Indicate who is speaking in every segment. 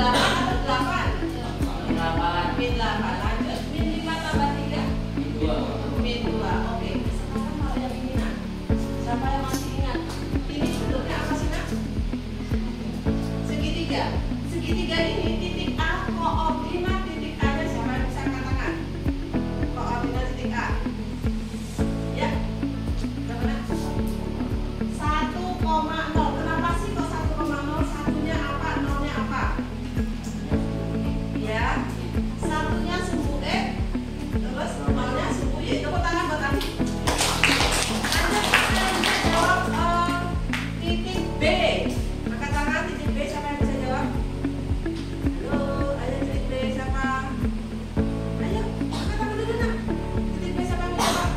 Speaker 1: 8 atau 8? Min 8. Lanjut. Min 5 tambah 3? Min 2. Oke. Sekarang kalau yang ini nak. Siapa yang masih ingat? Ini bentuknya apa sih nak? Segitiga. Segitiga ini titik A, koordinat titik A-nya siapa yang bisa katakan? Koordinat titik A. Ya. Berapa nak? 1,0. Kenapa sih kok 1,0? Satunya apa? Nolnya apa? Ya. Satunya sumbu X, terus nolnya sumbu Y. Tepuk tangan buat Andi. Anda jawab titik B. Angkat tangan titik B. Siapa yang bisa jawab? Halo, ayo titik B siapa? Ayo, angkat tangan dulu nak. Titik B siapa yang bisa jawab?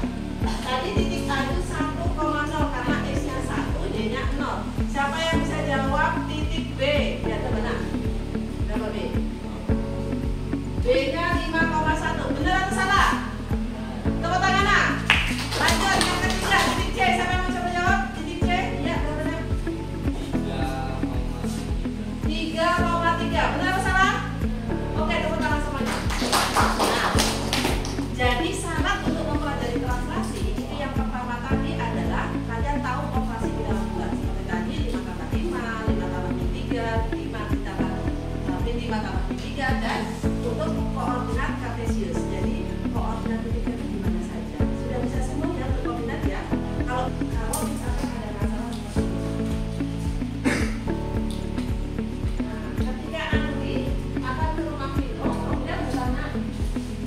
Speaker 1: Tadi titik A itu 1,0 karena X-nya 1, Y-nya 0. Siapa yang bisa jawab titik B? Ya, coba nak. Berapa B? B-nya 5,1. Benar atau salah? Tepuk tangan nak. Lanjut yang ketiga, titik C. Siapa yang mau coba jawab? Titik C? Iya, berapa nak? 3,3. Benar atau salah? Oke, tepuk tangan semuanya. Nah, jadi syarat untuk mempelajari translasi itu yang pertama tadi adalah kalian tahu operasi bilangan bulat seperti tadi 5 tambah 5, 5 tambah min 3, 5 tambah min 5 tambah min 3 dan untuk koordinat kartesius. Jadi koordinat titiknya itu di mana saja. Sudah bisa semua ya untuk koordinat ya. Kalau misalkan ada masalah seperti ini. Nah, ketika Andi akan ke rumah Vino, kemudian bersama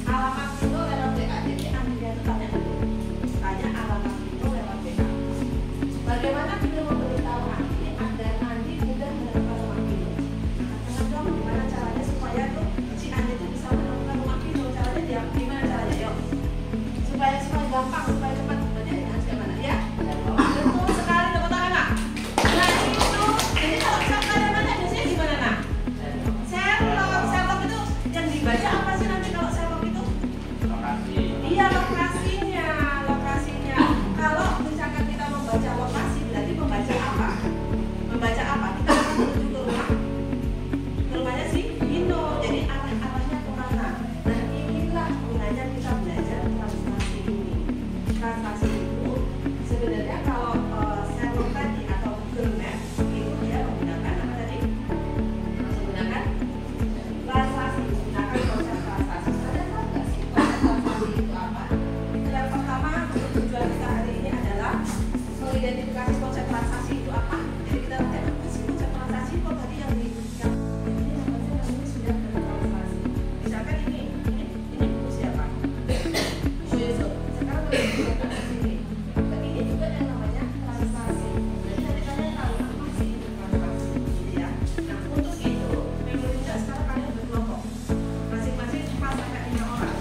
Speaker 1: alamat Vino lewat WA. Jadi Andi dia tanya dulu. Tanya alamat Vino lewat WA. Bagaimana Vino memberitahu Andi agar Andi mudah menemukan rumah Vino? Katakan dong gimana caranya supaya tuh si Andi tuh bisa menemukan rumah Vino. Caranya dia gimana caranya? Yuk. Supaya gampang, supaya cepat. Berarti harus gimana ya? Betul sekali, tepuk tangan nak. Nah itu, jadi kalau misalkan kalian nanya biasanya gimana nak? Sherlock itu yang dibaca apa sih nanti kalau Sherlock itu?
Speaker 2: Lokasi.
Speaker 1: Iya lokasinya. Kalau misalkan kita membaca lokasi, berarti membaca apa? Membaca apa? Kita akan menuju ke rumahnya si Vino. Jadi arahnya kemana? Nah inilah gunanya kita belajar translasi ini. Translasi itu sebenarnya kalau Sherlock tadi atau Google Maps itu dia menggunakan apa tadi? Menggunakan translasi, menggunakan konsep translasi. Kalian tahu nggak sih konsep translasi itu apa? Yang pertama tujuan kita hari ini adalah mengidentifikasi konsep translasi itu apa. Jadi kita lihat apa sih konsep translasi kok tadi yang ini sudah bertranslasi. Misalkan ini buku siapa? Buku Yusuf. Sekarang kita lihat di sini. Ini juga yang namanya translasi. Jadi nanti kalian tahu apa sih itu translasi, gitu ya. Nah untuk itu memorinya sekarang kalian berkelompok. Masing-masing pas ada 5 orang.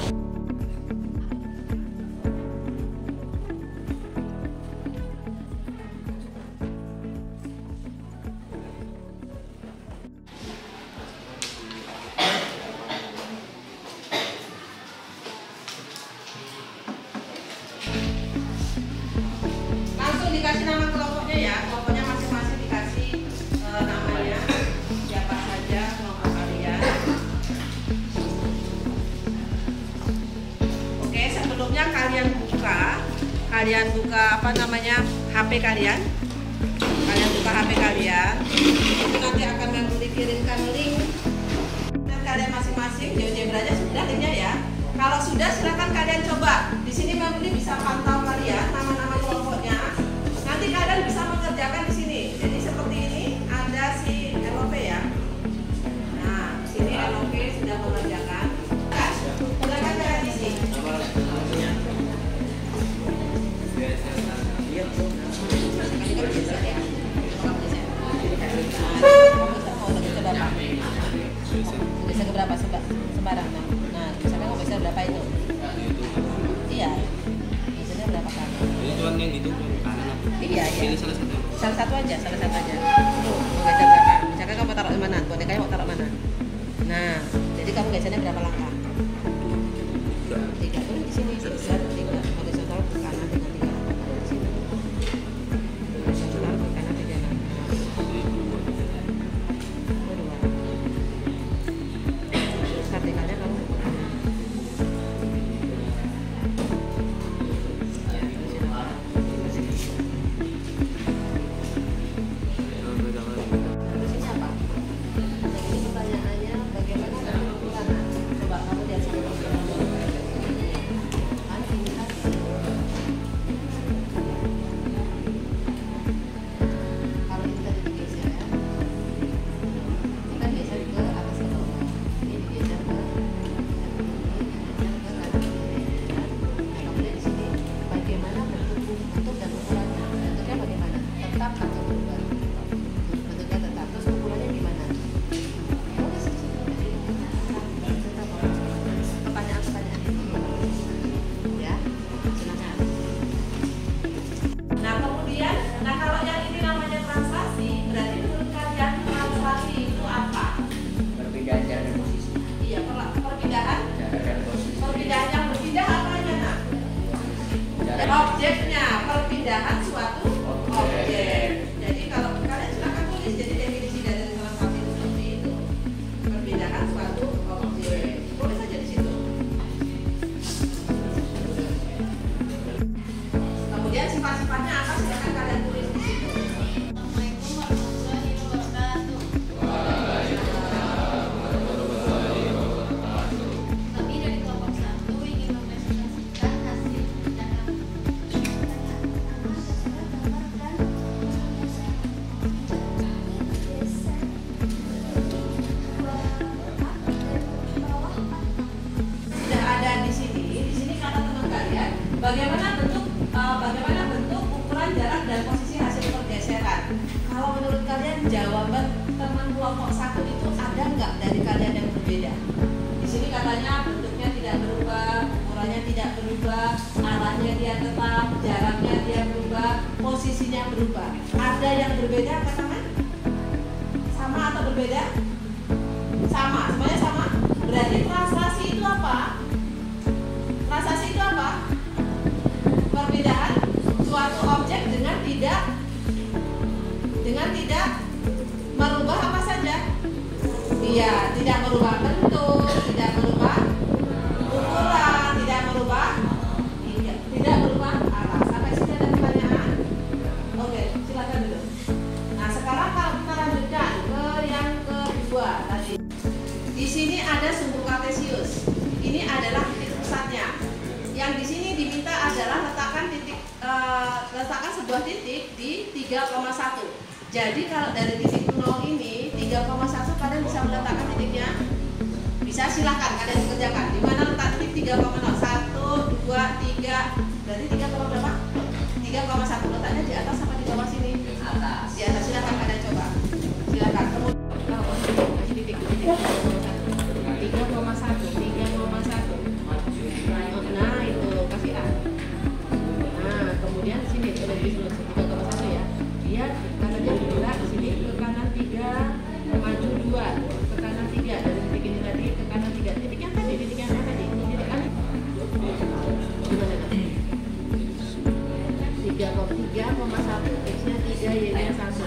Speaker 1: Langsung dikasih nama kelompoknya ya. Kelompoknya masing-masing dikasih namanya. Siapa saja kelompok kalian. Oke, sebelumnya kalian buka apa namanya HP kalian. Kalian buka HP kalian. Itu nanti akan dikirimkan link. Dan kalian masing-masing GeoGebra-nya sudah linknya ya. Kalau sudah silakan kalian coba. Di sini Memuli bisa pantau kalian nama-nama kelompoknya. Nanti kalian bisa mengerjakan di sini. Jadi seperti ini ada si LOP ya. Nah, di sini LOP sudah mengerjakan. Silakan kalian isi. Bisa ke berapa sembarang? Nah, misalkan kamu bisa berapa itu? Iya. Biasanya berapa kali?
Speaker 2: Itu kan yang gitu kanan apa?
Speaker 1: Iya.
Speaker 2: Pilih salah satu.
Speaker 1: Salah satu aja. Tuh, mau geser berapa? Misalkan kamu taruh di mana? Bonekanya mau taruh mana? Nah, jadi kamu gesernya berapa langkah? 3 tuh di sini. Geser 3. Horizontal ke kanan dengan 3 langkah. Di sini. Horizontal ke kanan 3 langkah. 2. objeknya, perpindahan suatu objek. Jadi kalau kalian silakan tulis, jadi definisi dari transaksi itu seperti itu. Perpindahan suatu objek. Tulis saja di situ. Kemudian sifat-sifatnya apa? Silakan kalian tulis di situ.
Speaker 3: Assalamualaikum warahmatullahi wabarakatuh. Kami dari kelompok 1 ingin mempresentasikan hasil tindakan.
Speaker 1: Sudah ada di sini. Di sini kata teman kalian, bagaimana bentuk ukuran jarak dan posisi hasil pergeseran. Kalau menurut kalian jawaban teman kelompok 1 itu ada nggak dari kalian yang berbeda? Di sini katanya bentuknya tidak berubah, ukurannya tidak berubah, arahnya dia tetap, jaraknya dia berubah, posisinya berubah. Ada yang berbeda katakan? Sama atau berbeda? Sama, semuanya sama. Berarti translasi itu apa? Translasi itu apa? Perbedaan suatu objek dengan tidak merubah apa saja? Iya, tidak merubah bentuk, tidak merubah ukuran, tidak merubah arah. Sampai sini ada pertanyaan? Oke, silakan dulu. Nah, sekarang kalau kita lanjutkan ke yang kedua tadi. Di sini ada sumbu kartesius. Ini adalah titik pusatnya. Yang di sini diminta adalah letakkan sebuah titik di 3,1. Jadi kalau dari titik 0 ini 3,1 kalian bisa meletakkan titiknya. Bisa silakan kalian kerjakan. Di mana letak titik 3,0? 1, 2, 3. Berarti 3, berapa? 3,1 letaknya di atas apa di bawah sini? Atas. Di atas, silakan kalian coba. Silakan. Kemudian titik 3,1. Nah, itu kasih A. Nah, kemudian sini lebih 3,1 ya. Dia karena dia bergerak di sini ke kanan 3, maju 2, ke kanan 3 dari titik ini tadi ke kanan 3. Titik yang tadi, titik yang mana tadi? Titik kanan. Gimana kan? 3,1 X-nya 3, Y-nya 1.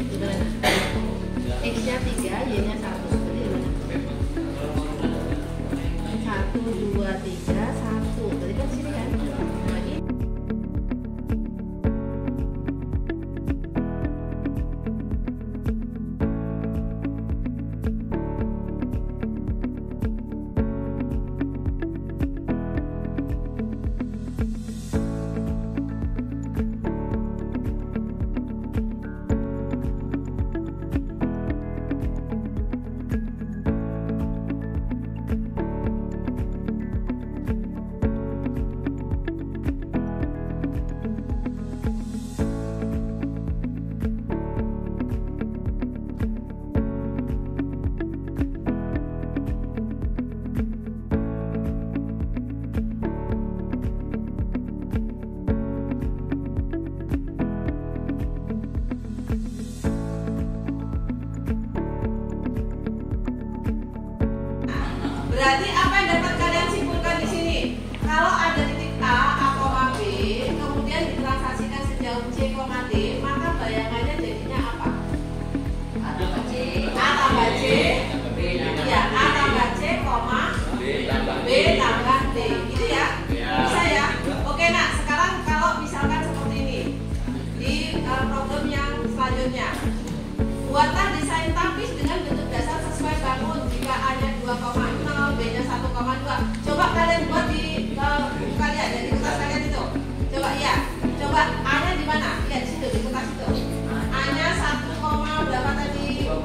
Speaker 1: Gimana? X-nya 3, Y-nya 1. 1, 2, 3, 1. Tadi kan sini kan? Nah, ini. Berarti apa yang dapat kalian simpulkan di sini? Kalau ada titik A, B, kemudian ditransaksikan sejauh C, D, maka bayangannya jadinya apa? A tambah C, iya, A tambah C, B tambah D, gitu ya? Bisa ya? Oke, nah sekarang kalau misalkan seperti ini di problem yang selanjutnya, buatlah desain tapis dengan bentuk dasar sesuai bangun. Jika A-nya 2,0, B-nya 1,2. Coba kalian buat di buku kalian, jadi kertas kalian itu. Coba ya, coba A-nya di mana? Lihat di situ di kertas itu. A-nya 1, berapa tadi? 2,0.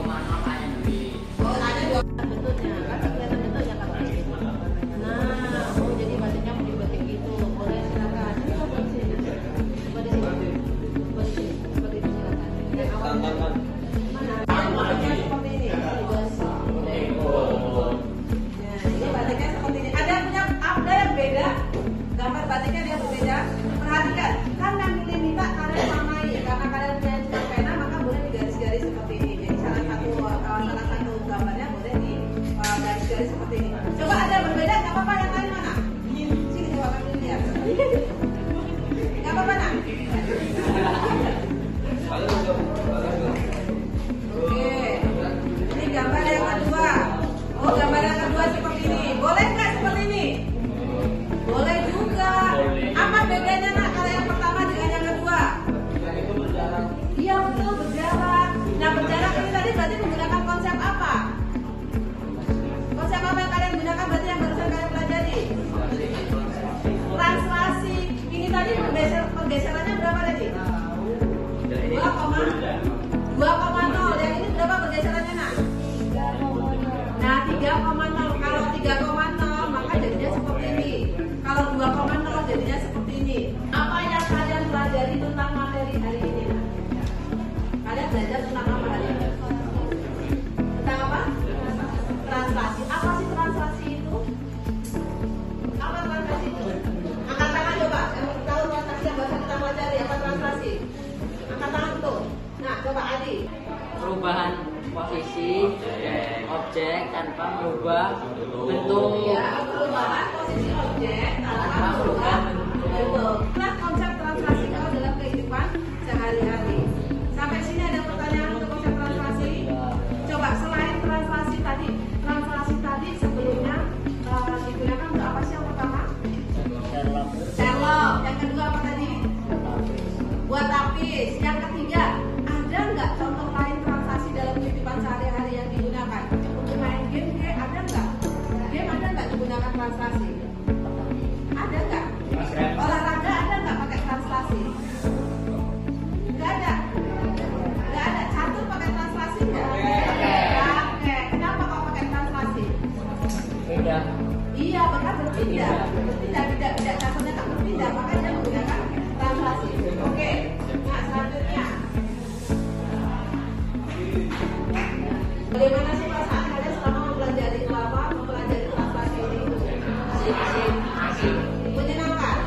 Speaker 1: Oh, A-nya 2. Bentuknya kan kelihatan bentuknya kalau di situ. Nah, jadi badannya mau dibuat kayak gitu. Boleh silakan. Ini coba di sini. Coba di sini. Seperti itu silakan. Dan awalnya seperti ini. Ini batiknya seperti ini. Ada yang beda? Gambar batiknya yang berbeda. Perhatikan, kan ngambilin belajar tentang apa hari ini? Tentang apa? Translasi. Apa sih translasi itu? Apa translasi itu? Angkat tangan coba. Yang tahu translasi yang bahasa kita pelajari apa translasi? Angkat tangan tuh. Nah, coba Adi.
Speaker 4: Perubahan posisi objek tanpa merubah bentuk.
Speaker 1: Ya, perubahan posisi objek tanpa merubah bentuk. Nah, konsep translasi kalau dalam kehidupan sehari-hari. Sampai sini ada pertanyaan untuk konsep translasi? Coba selain translasi tadi sebelumnya digunakan untuk apa sih yang pertama? Sherlock. Yang kedua apa tadi? Buat lapis. Yang ketiga, ada nggak contoh lain translasi dalam kehidupan sehari-hari yang digunakan? Untuk main game, ada nggak? Game ada nggak digunakan translasi? Ada nggak? Olahraga ada nggak pakai translasi? Nggak ada. Nggak ada. Catur pakai translasi nggak? Pakai. Kenapa kau pakai translasi?
Speaker 4: Beda.
Speaker 1: Iya, benar berpindah. Tidak caturnya tak berpindah, makanya dia menggunakan translasi. Oke. Nah, selanjutnya. Bagaimana sih perasaan kalian selama mempelajari translasi ini?
Speaker 4: Asik.
Speaker 1: Menyenangkan.